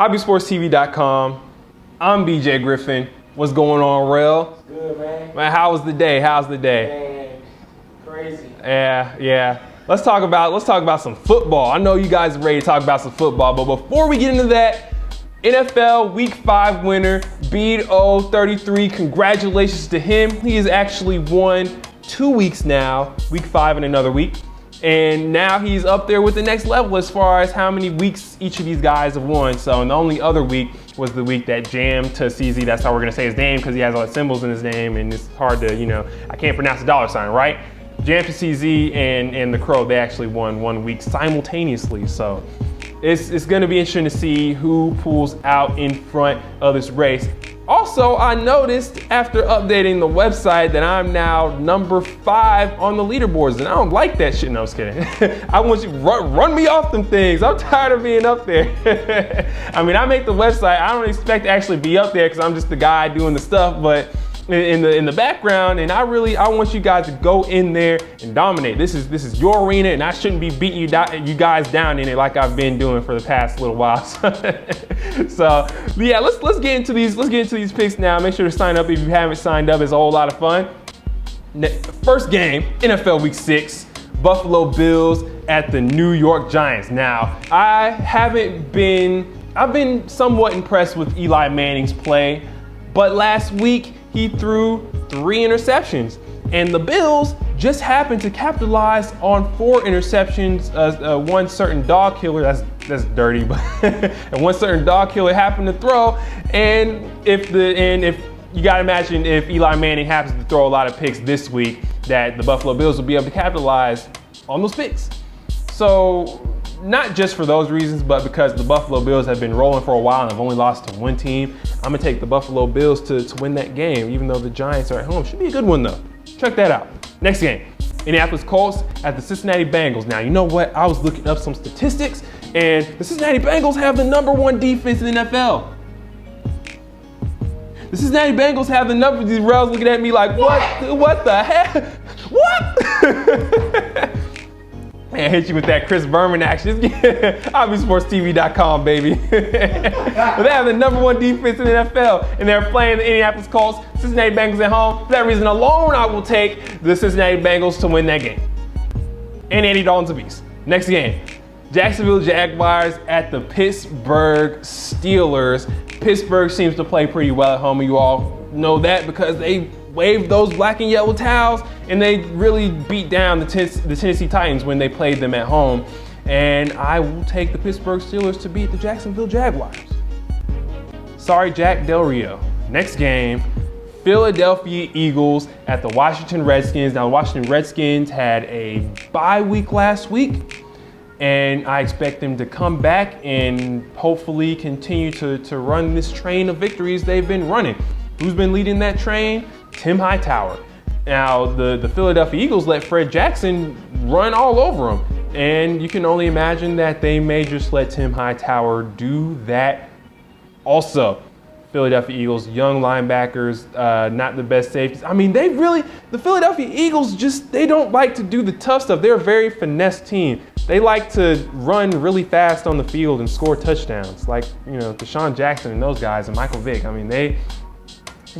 IBSportsTV.com. I'm BJ Griffin. What's going on, Rel? Good, man. Man, how was the day? How's the day? Man, crazy. Yeah. Let's talk about some football. I know you guys are ready to talk about some football, but before we get into that, NFL Week 5 winner, Bedo33. Congratulations to him. He has actually won 2 weeks now, Week 5 and another week. And now he's up there with the next level as far as how many weeks each of these guys have won. So, and the only other week was the week that Jam to CZ, that's how we're gonna say his name because he has all the symbols in his name and it's hard to, I can't pronounce the $, right? Jam to CZ and the Crow, they actually won 1 week simultaneously. So it's gonna be interesting to see who pulls out in front of this race. Also, I noticed after updating the website that I'm now number 5 on the leaderboards, and I don't like that shit. No, I'm just kidding. I want you to run me off them things. I'm tired of being up there. I mean, I make the website. I don't expect to actually be up there because I'm just the guy doing the stuff, but in the background, and I want you guys to go in there and dominate. This is your arena, and I shouldn't be beating you guys down in it like I've been doing for the past little while. So yeah, let's get into these picks now. Make sure to sign up if you haven't signed up. It's a whole lot of fun. First game, NFL Week 6, Buffalo Bills at the New York Giants. Now, I've been somewhat impressed with Eli Manning's play, but last week he threw 3 interceptions, and the Bills just happened to capitalize on 4 interceptions. One certain dog killer, that's dirty, but and one certain dog killer happened to throw. And if you gotta imagine if Eli Manning happens to throw a lot of picks this week, that the Buffalo Bills will be able to capitalize on those picks. So not just for those reasons, but because the Buffalo Bills have been rolling for a while and have only lost to 1 team, I'm gonna take the Buffalo Bills to win that game, even though the Giants are at home. Should be a good one though. Check that out. Next game, Indianapolis Colts at the Cincinnati Bengals. Now, you know what? I was looking up some statistics, and the Cincinnati Bengals have the #1 defense in the NFL. The Cincinnati Bengals have the number. These Rels looking at me like, what the heck? What? Man, hit you with that Chris Berman action. IBSportsTV.com, baby. But they have the #1 defense in the NFL, and they're playing the Indianapolis Colts, Cincinnati Bengals at home. For that reason alone, I will take the Cincinnati Bengals to win that game. And Andy Dalton's a beast. Next game, Jacksonville Jaguars at the Pittsburgh Steelers. Pittsburgh seems to play pretty well at home, and you all know that because they waved those black and yellow towels, and they really beat down the Tennessee Titans when they played them at home. And I will take the Pittsburgh Steelers to beat the Jacksonville Jaguars. Sorry, Jack Del Rio. Next game, Philadelphia Eagles at the Washington Redskins. Now, the Washington Redskins had a bye week last week, and I expect them to come back and hopefully continue to run this train of victories they've been running. Who's been leading that train? Tim Hightower. Now, the Philadelphia Eagles let Fred Jackson run all over them, and you can only imagine that they may just let Tim Hightower do that also. Philadelphia Eagles, young linebackers, not the best safeties. I mean, the Philadelphia Eagles they don't like to do the tough stuff. They're a very finesse team. They like to run really fast on the field and score touchdowns, like, Deshaun Jackson and those guys and Michael Vick. I mean, they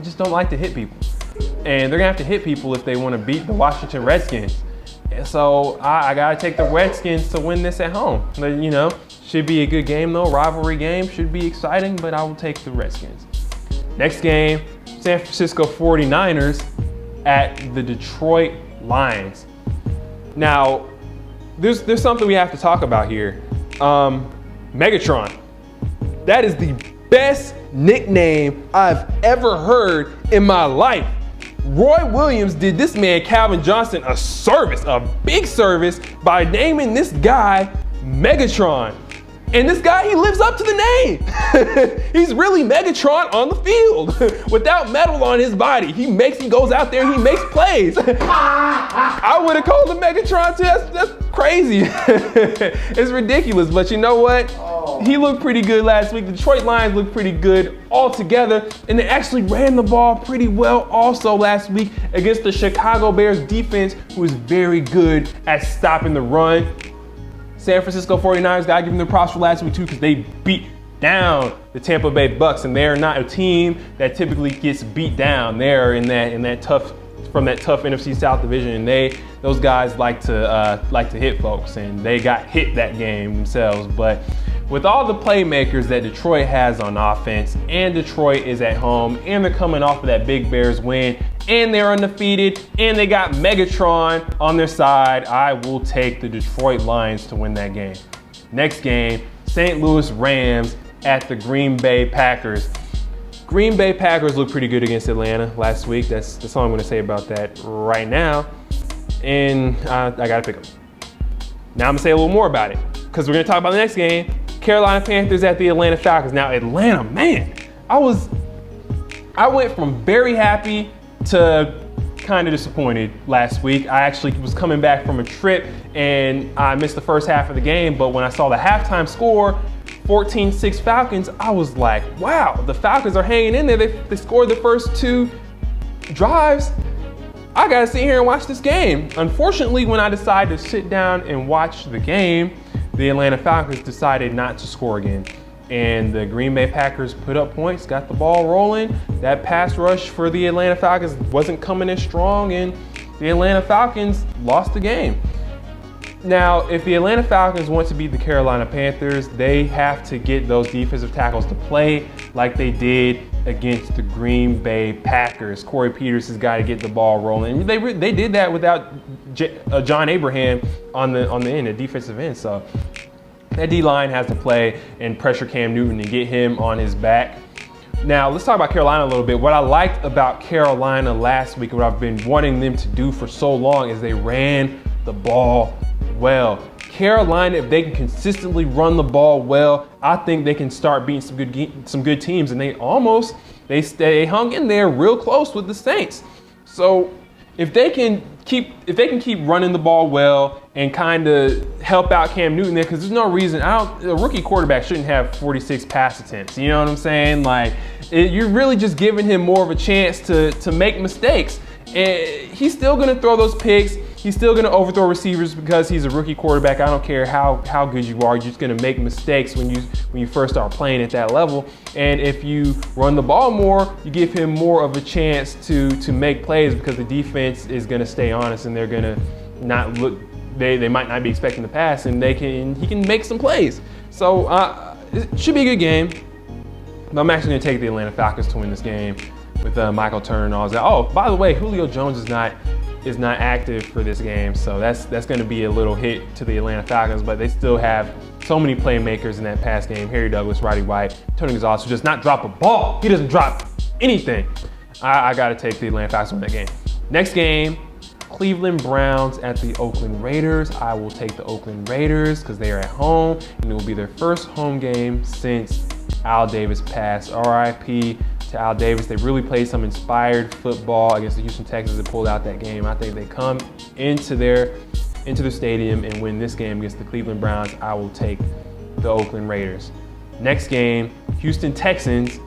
just don't like to hit people. And they're gonna have to hit people if they want to beat the Washington Redskins. And so I gotta take the Redskins to win this at home. Should be a good game though, rivalry game, should be exciting, but I will take the Redskins. Next game, San Francisco 49ers at the Detroit Lions. Now, there's something we have to talk about here. Megatron. That is the best nickname I've ever heard in my life. Roy Williams did this man, Calvin Johnson, a big service by naming this guy Megatron. And this guy, he lives up to the name. He's really Megatron on the field without metal on his body. He goes out there, he makes plays. I would have called him Megatron too. That's crazy. It's ridiculous, but you know what? He looked pretty good last week. The Detroit Lions looked pretty good altogether, and they actually ran the ball pretty well also last week against the Chicago Bears defense, who is very good at stopping the run. San Francisco 49ers, gotta give them their props for last week too, because they beat down the Tampa Bay Bucks, and they're not a team that typically gets beat down. They're in that tough NFC South division, and those guys like to hit folks, and they got hit that game themselves. But with all the playmakers that Detroit has on offense, and Detroit is at home, and they're coming off of that Big Bears win, and they're undefeated, and they got Megatron on their side, I will take the Detroit Lions to win that game. Next game, St. Louis Rams at the Green Bay Packers. Green Bay Packers looked pretty good against Atlanta last week. That's all I'm gonna say about that right now. And I gotta pick them. Now I'm gonna say a little more about it, because we're gonna talk about the next game. Carolina Panthers at the Atlanta Falcons. Now Atlanta, man, I went from very happy to kind of disappointed last week. I actually was coming back from a trip and I missed the first half of the game, but when I saw the halftime score, 14-6 Falcons, I was like, wow, the Falcons are hanging in there. They scored the first 2 drives. I gotta sit here and watch this game. Unfortunately, when I decided to sit down and watch the game, the Atlanta Falcons decided not to score again. And the Green Bay Packers put up points, got the ball rolling. That pass rush for the Atlanta Falcons wasn't coming as strong, and the Atlanta Falcons lost the game. Now, if the Atlanta Falcons want to beat the Carolina Panthers, they have to get those defensive tackles to play like they did against the Green Bay Packers. Corey Peters has got to get the ball rolling. They did that without John Abraham on the end, the defensive end. So that D-line has to play and pressure Cam Newton and get him on his back. Now, let's talk about Carolina a little bit. What I liked about Carolina last week, what I've been wanting them to do for so long, is they ran the ball well. Carolina, if they can consistently run the ball well, I think they can start beating some good teams. And they hung in there real close with the Saints. So if they can keep running the ball well and kind of help out Cam Newton there, because there's no reason a rookie quarterback shouldn't have 46 pass attempts. You know what I'm saying? Like, you're really just giving him more of a chance to make mistakes. And he's still going to throw those picks. He's still going to overthrow receivers because he's a rookie quarterback. I don't care how good you are. You're just going to make mistakes when you first start playing at that level. And if you run the ball more, you give him more of a chance to make plays, because the defense is going to stay honest and they're going to not look. They might not be expecting the pass, and he can make some plays. So it should be a good game. But I'm actually going to take the Atlanta Falcons to win this game with Michael Turner and all that. Oh, by the way, Julio Jones is not active for this game, so that's going to be a little hit to the Atlanta Falcons. But they still have so many playmakers in that pass game: Harry Douglas, Roddy White, Tony Gonzalez, who does not drop a ball. He doesn't drop anything. I got to take the Atlanta Falcons to win that game. Next game, Cleveland Browns at the Oakland Raiders. I will take the Oakland Raiders because they are at home, and it will be their first home game since Al Davis passed. R.I.P. to Al Davis. They really played some inspired football against the Houston Texans and pulled out that game. I think they come into their stadium and win this game against the Cleveland Browns. I will take the Oakland Raiders. Next game, Houston Texans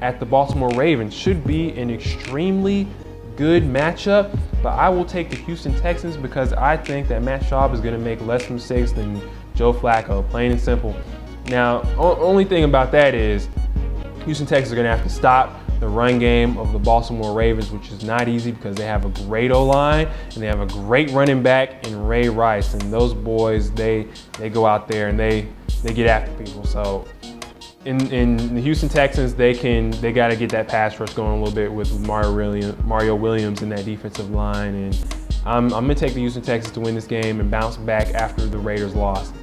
at the Baltimore Ravens. Should be an extremely good matchup, but I will take the Houston Texans because I think that Matt Schaub is going to make less mistakes than Joe Flacco, plain and simple. Now, only thing about that is Houston Texans are going to have to stop the run game of the Baltimore Ravens, which is not easy because they have a great O-line and they have a great running back in Ray Rice. And those boys, they go out there and they get after people. So in the Houston Texans, they got to get that pass rush going a little bit with Mario Williams in that defensive line. And I'm going to take the Houston Texans to win this game and bounce back after the Raiders lost.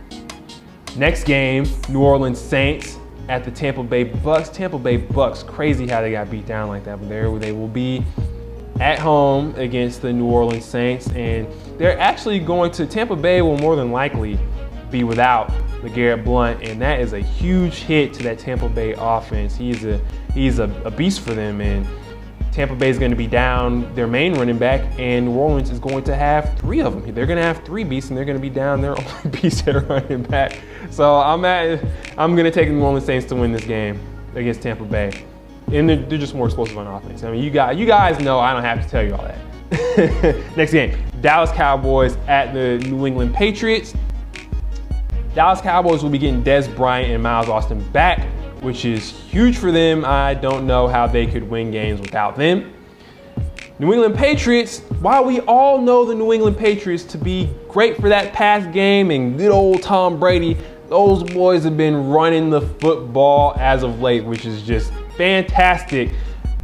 Next game, New Orleans Saints at the Tampa Bay Bucks. Tampa Bay Bucks, crazy how they got beat down like that, but they will be at home against the New Orleans Saints, and they're actually Tampa Bay will more than likely be without LeGarrette Blount, and that is a huge hit to that Tampa Bay offense. He's a beast for them, and Tampa Bay is going to be down their main running back, and New Orleans is going to have 3 of them. They're going to have 3 beasts, and they're going to be down their only beast at running back. So I'm going to take the New Orleans Saints to win this game against Tampa Bay, and they're just more explosive on offense. I mean, you guys know I don't have to tell you all that. Next game, Dallas Cowboys at the New England Patriots. Dallas Cowboys will be getting Dez Bryant and Miles Austin back which is huge for them. I don't know how they could win games without them. New England Patriots, while we all know the New England Patriots to be great for that pass game and good old Tom Brady, those boys have been running the football as of late, which is just fantastic.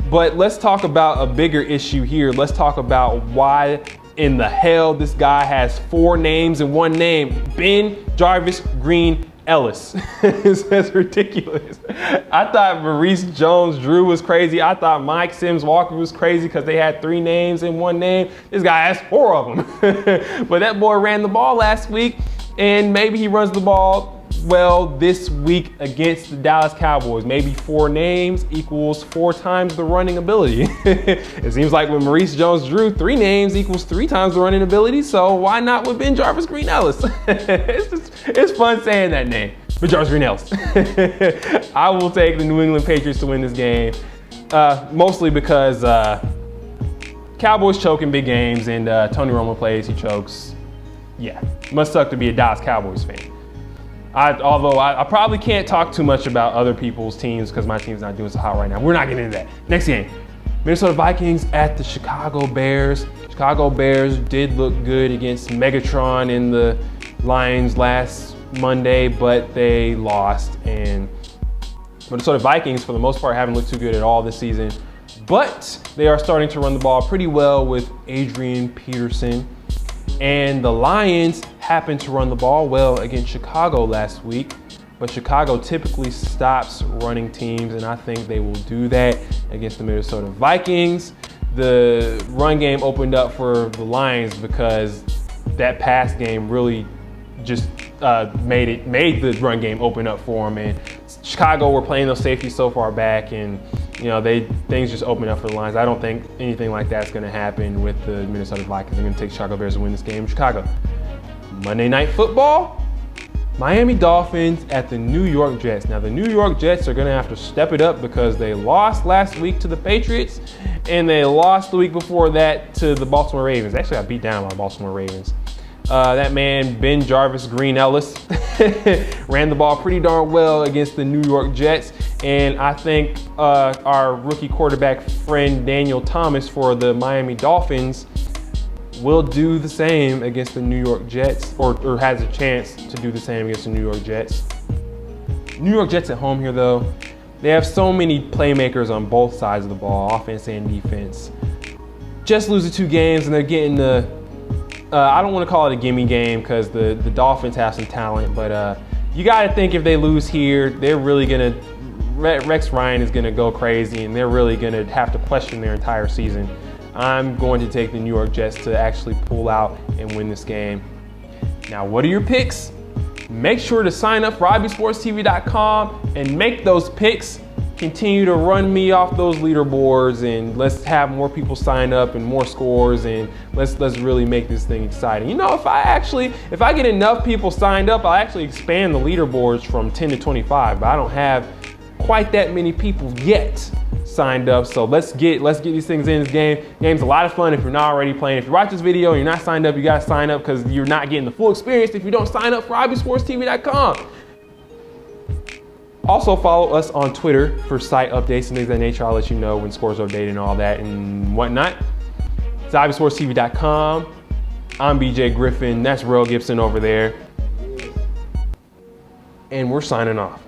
But let's talk about a bigger issue here. Let's talk about why in the hell this guy has 4 names in one name. Ben Jarvis Green Ellis. That's ridiculous. I thought Maurice Jones-Drew was crazy. I thought Mike Sims-Walker was crazy because they had 3 names in one name. This guy has 4 of them. But that boy ran the ball last week, and maybe he runs the ball well this week against the Dallas Cowboys. Maybe 4 names equals 4 times the running ability. It seems like with Maurice Jones-Drew, 3 names equals 3 times the running ability, so why not with Ben Jarvis Green Ellis? It's fun saying that name, Ben Jarvis Green Ellis. I will take the New England Patriots to win this game, mostly because Cowboys choke in big games, and Tony Romo plays, he chokes. Yeah, must suck to be a Dallas Cowboys fan. Although I probably can't talk too much about other people's teams because my team's not doing so hot right now. We're not getting into that. Next game, Minnesota Vikings at the Chicago Bears. Chicago Bears did look good against Megatron in the Lions last Monday, but they lost. And Minnesota Vikings, for the most part, haven't looked too good at all this season. But they are starting to run the ball pretty well with Adrian Peterson. And the Lions happened to run the ball well against Chicago last week, but Chicago typically stops running teams, and I think they will do that against the Minnesota Vikings. The run game opened up for the Lions because that pass game really just made the run game open up for them. And Chicago were playing those safeties so far back, and things just opened up for the Lions. I don't think anything like that's going to happen with the Minnesota Vikings. I'm going to take Chicago Bears to win this game in Chicago. Monday Night Football, Miami Dolphins at the New York Jets. Now, the New York Jets are going to have to step it up because they lost last week to the Patriots, and they lost the week before that to the Baltimore Ravens. Actually, got beat down by the Baltimore Ravens. That man, Ben Jarvis Green Ellis, ran the ball pretty darn well against the New York Jets. And I think our rookie quarterback friend Daniel Thomas for the Miami Dolphins will do the same against the New York Jets, or has a chance to do the same against the New York Jets. New York Jets at home here, though. They have so many playmakers on both sides of the ball, offense and defense. Just losing 2 games, and they're getting the I don't want to call it a gimme game because the Dolphins have some talent, but you got to think if they lose here, they're really going to, Rex Ryan is going to go crazy, and they're really going to have to question their entire season. I'm going to take the New York Jets to actually pull out and win this game. Now, what are your picks? Make sure to sign up for IBSportsTV.com and make those picks. Continue to run me off those leaderboards, and let's have more people sign up and more scores, and let's really make this thing exciting. If I get enough people signed up, I'll actually expand the leaderboards from 10 to 25, but I don't have quite that many people yet signed up. So let's get these things in this game. Game's a lot of fun if you're not already playing. If you watch this video and you're not signed up, you gotta sign up because you're not getting the full experience if you don't sign up for IBSportsTV.com. Also follow us on Twitter for site updates and things of that nature. I'll let you know when scores are updated and all that and whatnot. It's IBSportsTV.com. I'm BJ Griffin. That's Real Gibson over there. And we're signing off.